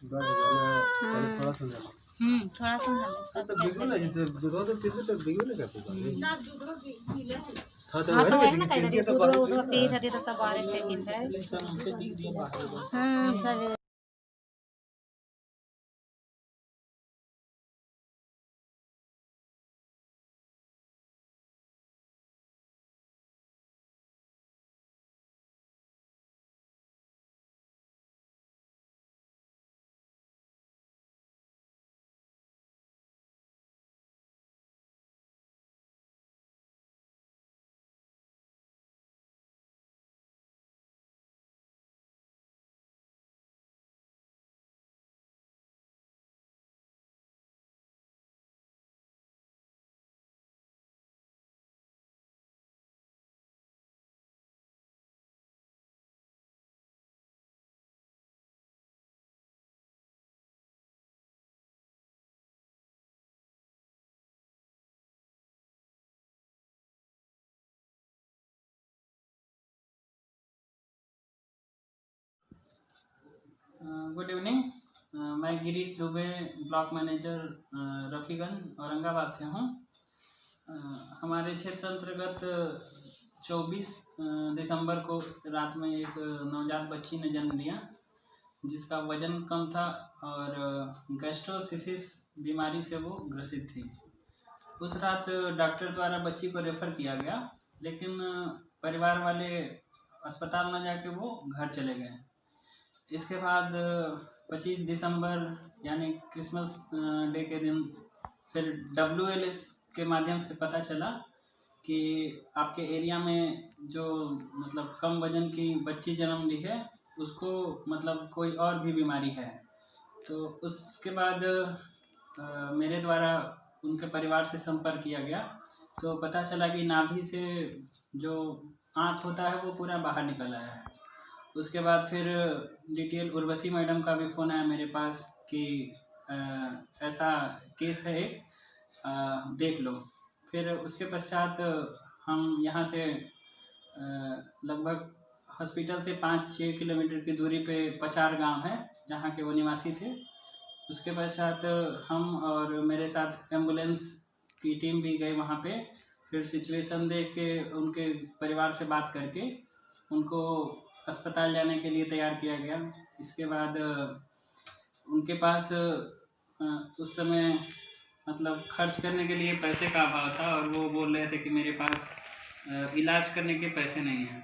थोड़ा सा थोड़ा सा सब तो बिगो ना जैसे दूध तो पीते तो बिगो ना करते ना दूध पीले हाँ हाँ तो है ना कहीं तो दूध दूध पी थी तो सब बारे फेंकिन है सब गुड इवनिंग। मैं गिरीश दुबे, ब्लॉक मैनेजर रफ़ीगंज औरंगाबाद से हूँ। हमारे क्षेत्र अंतर्गत 24 दिसंबर को रात में एक नवजात बच्ची ने जन्म लिया जिसका वजन कम था और गैस्ट्रोसिसिस बीमारी से वो ग्रसित थी। उस रात डॉक्टर द्वारा बच्ची को रेफ़र किया गया, लेकिन परिवार वाले अस्पताल न जाके वो घर चले गए। इसके बाद 25 दिसंबर यानी क्रिसमस डे के दिन फिर WLS के माध्यम से पता चला कि आपके एरिया में जो मतलब कम वजन की बच्ची जन्म ली है उसको मतलब कोई और भी बीमारी है। तो उसके बाद मेरे द्वारा उनके परिवार से संपर्क किया गया तो पता चला कि नाभि से जो आंत होता है वो पूरा बाहर निकल आया है। उसके बाद फिर DTL उर्वशी मैडम का भी फ़ोन आया मेरे पास कि ऐसा केस है एक, देख लो। फिर उसके पश्चात हम यहाँ से लगभग हॉस्पिटल से 5-6 किलोमीटर की दूरी पे पचार गांव है जहाँ के वो निवासी थे। उसके पश्चात हम और मेरे साथ एम्बुलेंस की टीम भी गए वहाँ पे। फिर सिचुएशन देख के उनके परिवार से बात करके उनको अस्पताल जाने के लिए तैयार किया गया। इसके बाद उनके पास उस समय मतलब खर्च करने के लिए पैसे का अभाव था और वो बोल रहे थे कि मेरे पास इलाज करने के पैसे नहीं हैं।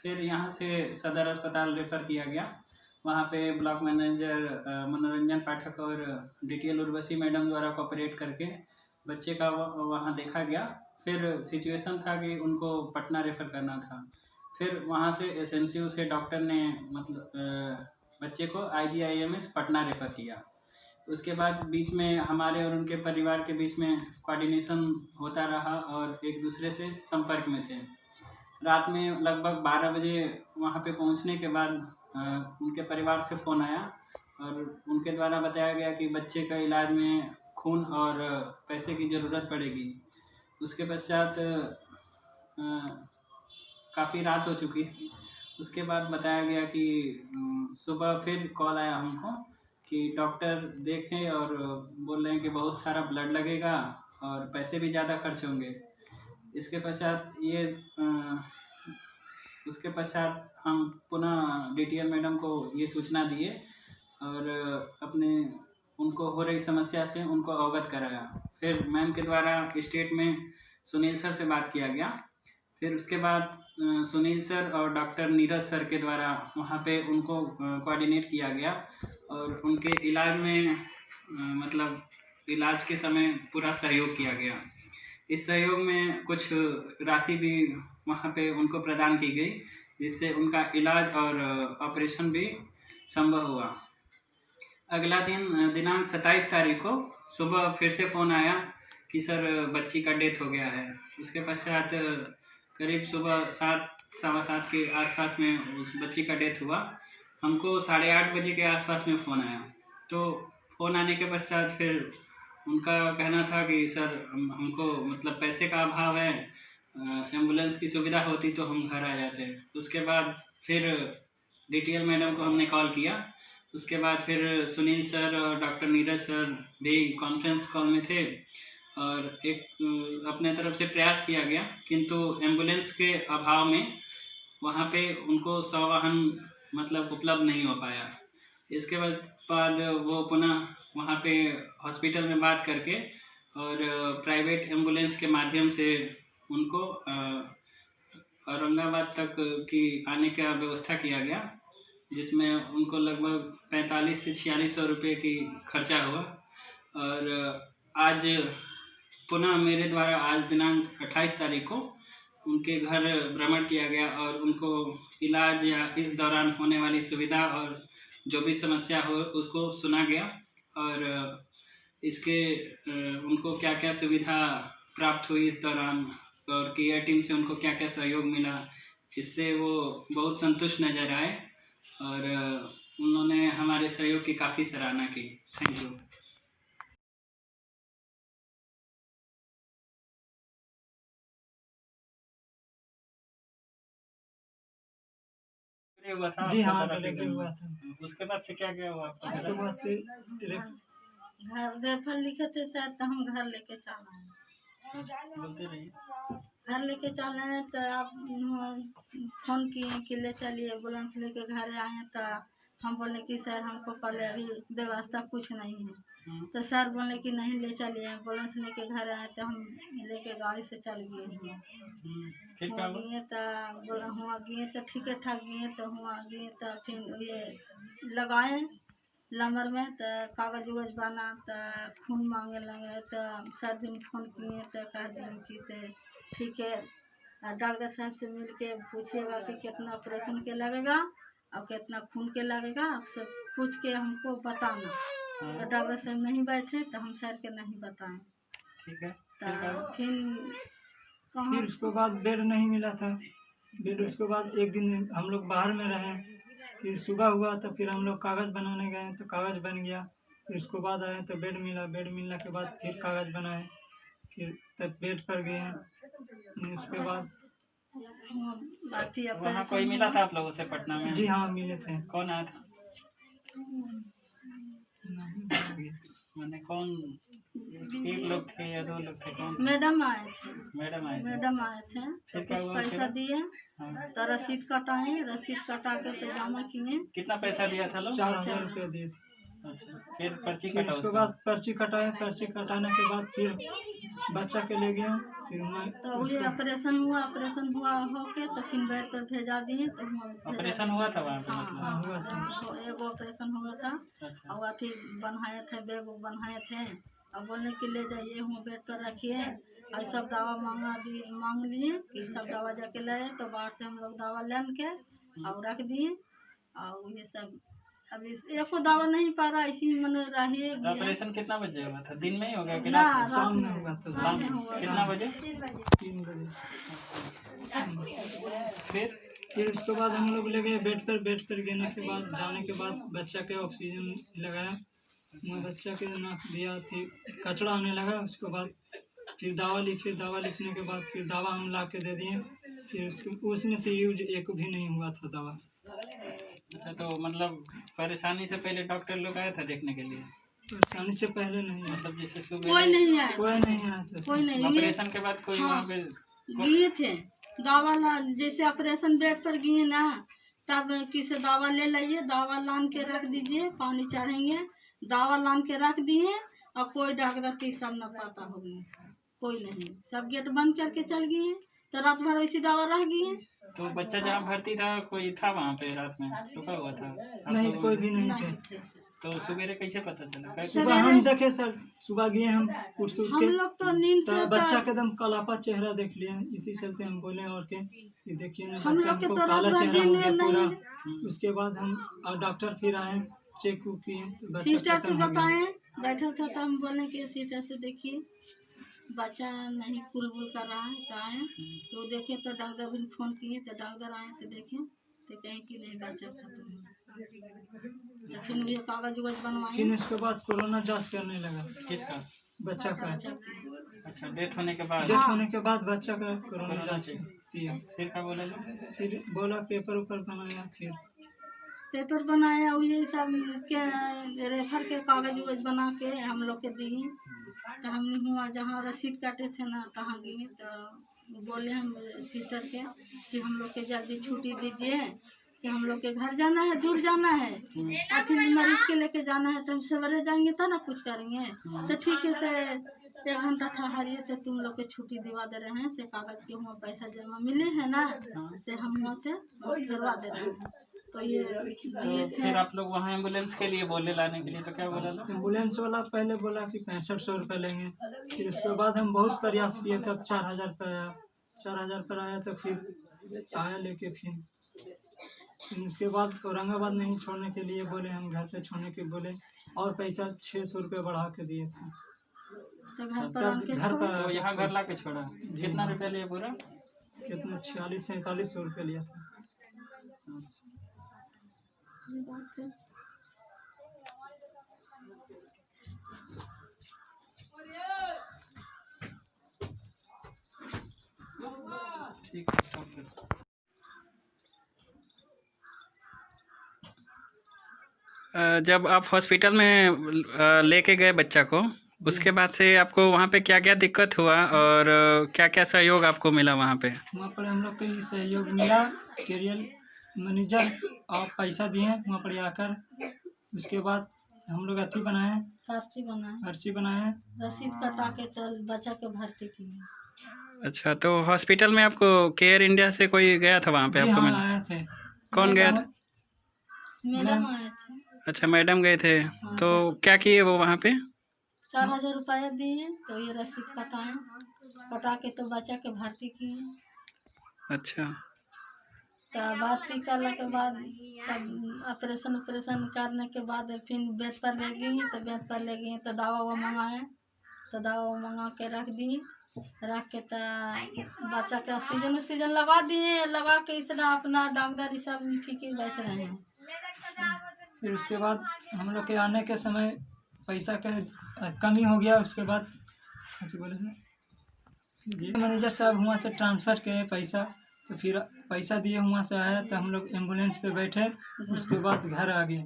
फिर यहाँ से सदर अस्पताल रेफ़र किया गया। वहाँ पे ब्लॉक मैनेजर मनोरंजन पाठक और DTL उर्वशी मैडम द्वारा कोऑपरेट करके बच्चे का वहाँ देखा गया। फिर सिचुएशन था कि उनको पटना रेफ़र करना था। फिर वहाँ से SNCU से डॉक्टर ने मतलब बच्चे को IGIMS पटना रेफ़र किया। उसके बाद बीच में हमारे और उनके परिवार के बीच में कोऑर्डिनेशन होता रहा और एक दूसरे से संपर्क में थे। रात में लगभग 12 बजे वहाँ पे पहुँचने के बाद उनके परिवार से फ़ोन आया और उनके द्वारा बताया गया कि बच्चे का इलाज में खून और पैसे की ज़रूरत पड़ेगी। उसके पश्चात काफ़ी रात हो चुकी थी। उसके बाद बताया गया कि सुबह फिर कॉल आया हमको कि डॉक्टर देखें और बोल रहे हैं कि बहुत सारा ब्लड लगेगा और पैसे भी ज़्यादा खर्च होंगे। इसके पश्चात उसके पश्चात हम पुनः DTL मैडम को ये सूचना दिए और अपने उनको हो रही समस्या से उनको अवगत कराया। फिर मैम के द्वारा स्टेट में सुनील सर से बात किया गया। फिर उसके बाद सुनील सर और डॉक्टर नीरज सर के द्वारा वहाँ पे उनको कोऑर्डिनेट किया गया और उनके इलाज में मतलब इलाज के समय पूरा सहयोग किया गया। इस सहयोग में कुछ राशि भी वहाँ पे उनको प्रदान की गई जिससे उनका इलाज और ऑपरेशन भी संभव हुआ। अगला दिन दिनांक 27 तारीख को सुबह फिर से फ़ोन आया कि सर बच्ची का डेथ हो गया है। उसके पश्चात करीब सुबह 7 सवा 7 के आसपास में उस बच्ची का डेथ हुआ। हमको 8:30 बजे के आसपास में फ़ोन आया। तो फ़ोन आने के पश्चात फिर उनका कहना था कि सर हमको मतलब पैसे का अभाव है, एम्बुलेंस की सुविधा होती तो हम घर आ जाते। उसके बाद फिर DTL मैडम को हमने कॉल किया। उसके बाद फिर सुनील सर और डॉक्टर नीरज सर भी कॉन्फ्रेंस कॉल में थे और एक अपने तरफ से प्रयास किया गया, किंतु एम्बुलेंस के अभाव में वहाँ पे उनको सवाहन मतलब उपलब्ध नहीं हो पाया। इसके बाद वो पुनः वहाँ पे हॉस्पिटल में बात करके और प्राइवेट एम्बुलेंस के माध्यम से उनको औरंगाबाद तक की आने का व्यवस्था किया गया, जिसमें उनको लगभग 45 से 4600 रुपये की खर्चा हुआ। और आज पुनः मेरे द्वारा आज दिनांक 28 तारीख को उनके घर भ्रमण किया गया और उनको इलाज या इस दौरान होने वाली सुविधा और जो भी समस्या हो उसको सुना गया और इसके उनको क्या क्या सुविधा प्राप्त हुई इस दौरान और केयर टीम से उनको क्या क्या सहयोग मिला, इससे वो बहुत संतुष्ट नज़र आए और उन्होंने हमारे सहयोग की काफ़ी सराहना की। Thank you. हुआ था जी हाँ, डिलीवरी हुआ था। उसके बाद से क्या क्या हुआ आपका? उसके बाद से घर रेफर लिखे थे शायद, तो हम घर लेके चल आए। बोलते रहिए। घर लेके चल आए तो आप फोन किए कि ले चलिए, एम्बुलेंस लेके घर आए तो हम बोले कि सर हमको पहले अभी व्यवस्था कुछ नहीं है, तो सर बोले कि नहीं ले चलिए, एम्बुलेंस लेके घर आए तो हम लेके गाड़ी से चल गए हैं। हुआ गए तो बोला हुआ गए तो ठीक है ठाक गए, तो हुआ गए तो फिर ये लगाए लंबर में तो कागज उगज बना तो खून मांगे लगे, तो सर भी फोन किए तो कह दिए कि से ठीक है डॉक्टर साहब से मिल के पूछिएगा कि कितना ऑपरेशन के लगेगा और कितना खून के लगेगा, आप सब पूछ के हमको बताना। तो डॉक्टर साहब नहीं बैठे तो हम सर के नहीं बताएं। ठीक है। तो फिर उसके बाद बेड नहीं मिला था। बेड उसके बाद एक दिन हम लोग बाहर में रहे, फिर सुबह हुआ तो फिर हम लोग कागज़ बनाने गए तो कागज़ बन गया। फिर उसके बाद आए तो बेड मिला, बेड मिलने के बाद फिर कागज़ बनाए, फिर तब बेड पर गए। उसके बाद वहाँ कोई मिला था आप लोगों से पटना में? जी हाँ मिले थे। कौन आया था? मैंने कौन, एक लोग थे या दो लोग थे? कौन? मैडम आए थे। मैडम आए थे तो कुछ पैसा दिए। हाँ। तो रसीद कटाए, रसीद कटा के तो जमा किए। कितना पैसा दिया था लोग? 4000 रुपये दिए थे। अच्छा, फिर पर्ची फिर कटा? उसके बाद पर्ची कटाए, पर्ची कटाने के बाद फिर बच्चा के ले गए। फिर तो ये ऑपरेशन हुआ होके तो फिर बेड पर भेजा दिए। तो ऑपरेशन हुआ था वहाँ पे? हाँ, हुआ था। तो एक ऑपरेशन हुआ था। अच्छा। और अथी बनाए थे, बैग बनाए थे और बोलने के ले जाइए हुआ बेड पर रखिए और सब दवा मांग लिए कि सब दवा जाके लाए। तो बाहर से हम लोग दवा लेन के और रख दिए और ये सब अभी एको दवा नहीं पा रहा, इसी मन रही। ऑपरेशन कितना बजे हुआ था? दिन में ही हो गया कि ना, रात? शाम में हुआ था। शाम में हुआ। कितना बजे? 3 बजे। फिर उसके बाद हम लोग ले गए बेड पर गिरने के बाद जाने के बाद बच्चा के ऑक्सीजन लगाया, बच्चा के नाक दिया थी, कचरा आने लगा। उसके बाद फिर दवा लिखने के बाद फिर दवा हम ला के दे दिए। फिर उसमें से यूज एक भी नहीं हुआ था दवा। अच्छा, तो मतलब परेशानी से पहले डॉक्टर लोग आया था देखने के लिए? परेशानी से पहले नहीं, मतलब जैसे कोई नहीं आया, कोई नहीं आया था। कोई नहीं। ऑपरेशन के बाद कोई वहाँ पे गए थे दवा ला, जैसे ऑपरेशन बेड पर गए ना तब किसी दवा ले लाइए, दवा लान के रख दीजिए, पानी चढ़ेंगे, दवा लान के रख दिए और कोई डॉक्टर की सब न पता हो गई, कोई नहीं, सब गेट बंद करके चल गए। तो रात भर वैसी दवा रह गई। तो बच्चा जहाँ भर्ती था कोई था वहाँ पे रात में रुका हुआ था? नहीं, कोई भी नहीं थे। तो सवेरे कैसे पता चला? सुबह हम देखे सर, सुबह गए हम उठ हम लोग तो नींद से बच्चा के एकदम कालापा चेहरा देख लिए, इसी चलते हम बोले और के देखिए ना हम बच्चा लोग के हमको तो काला रात भर चेहरा हो दिन गया में पूरा। नहीं। उसके बाद हम डॉक्टर फिर आए, चेक किए तो बच्चा सिस्टर से खत्म हो गया। बताएं, बैठा था तो हम बोले कि सिस्टर से देखिए बच्चा नहीं कुलबुल कर रहा है। तो आए तो देखे तो डॉक्टर भी फोन किए तो डॉक्टर आए तो देखे तो कहें कि नहीं बच्चा खत्म है। तो फिर मुझे कागज उगज बनवाए। फिर उसके बाद कोरोना जांच करने लगा। किसका? बच्चा का। अच्छा, डेथ होने के बाद? डेथ होने के बाद बच्चा का कोरोना जांच किया। फिर क्या बोला? फिर बोला पेपर ऊपर बनाया। फिर पेपर बनाया और ये सब के रेफर के कागज उगज बना के हम लोग के दिए। तो हम हुआ जहाँ रसीद काटे थे ना तहाँ गए तो बोले हम सीटर के कि हम लोग के जल्दी छुट्टी दीजिए, से हम लोग के घर जाना है, दूर जाना है, फिर मरीज के लेके जाना है, तो हम सवेरे जाएंगे तो ना कुछ करेंगे। तो ठीक है से 1 घंटा ठहरिए, से तुम लोग के छुट्टी दिवा दे रहे हैं, से कागज के हुआ पैसा जमा मिले हैं ना, से हम वहाँ से करवा दे रहे हैं। तो ये दिए थे। फिर आप लोग वहाँ एम्बुलेंस के लिए बोले लाने के लिए, तो क्या बोला था? एम्बुलेंस वाला पहले बोला कि 6500 रुपये लेंगे। फिर उसके बाद हम बहुत प्रयास किए, तब 4000 पर आया। 4000 पर आया तो फिर आया लेके फिर उसके बाद औरंगाबाद नहीं छोड़ने के लिए बोले, हम घर पे छोड़ने के बोले, और पैसा 600 रुपये बढ़ा के दिए थे। तो घर पर आके घर छोड़- पर तो यहाँ घर ला के छोड़ा? कितना रुपया लिया पूरा? कितना 4600-4700 रुपये लिया था। ये बात है। ठीक है, stop करो। जब आप हॉस्पिटल में लेके गए बच्चा को, उसके बाद से आपको वहाँ पे क्या क्या दिक्कत हुआ और क्या क्या सहयोग आपको मिला वहाँ पे? वहाँ पर हम लोग को ये सहयोग मिला, कैरियर मैनेजर और पैसा दिए वहाँ पर आकर। उसके बाद हम लोग अथी बनाए, पर्ची बनाए। रसीद कटा के तो बच्चा के भर्ती किए। अच्छा, तो हॉस्पिटल में आपको केयर इंडिया से कोई गया था वहाँ पे? जी आपको हाँ, मिला? आए थे। कौन गया था? मैडम आए थे। अच्छा, मैडम गए थे। तो क्या किए वो वहाँ पे? 4000 रुपया दिए, तो ये रसीद कटाए, कटा के तो बच्चा के भर्ती किए। अच्छा, तो भर्ती करने के बाद सब ऑपरेशन करने के बाद फिर बेड पर ले गई। तो बेड पर ले गई तो दवा मंगाए, तो दवा मंगा के रख दिए। रख के तो बच्चा के ऑक्सीजन लगा दिए। लगा के इस तरह अपना डॉक्टर सब फिक्र बैठ रहे हैं। फिर उसके बाद हम लोग के आने के समय पैसा का कमी हो गया। उसके बाद अच्छा बोले थे जी, मैनेजर साहब वहाँ से ट्रांसफ़र किए पैसा, तो फिर पैसा दिए वहाँ से आया, तो हम लोग एम्बुलेंस पे बैठे। उसके बाद घर आ गए।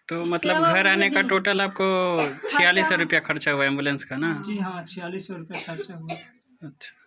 तो मतलब घर आने का टोटल आपको 4600 रुपया खर्चा हुआ एम्बुलेंस का ना? जी हाँ, 4600 रुपये खर्चा हुआ। अच्छा।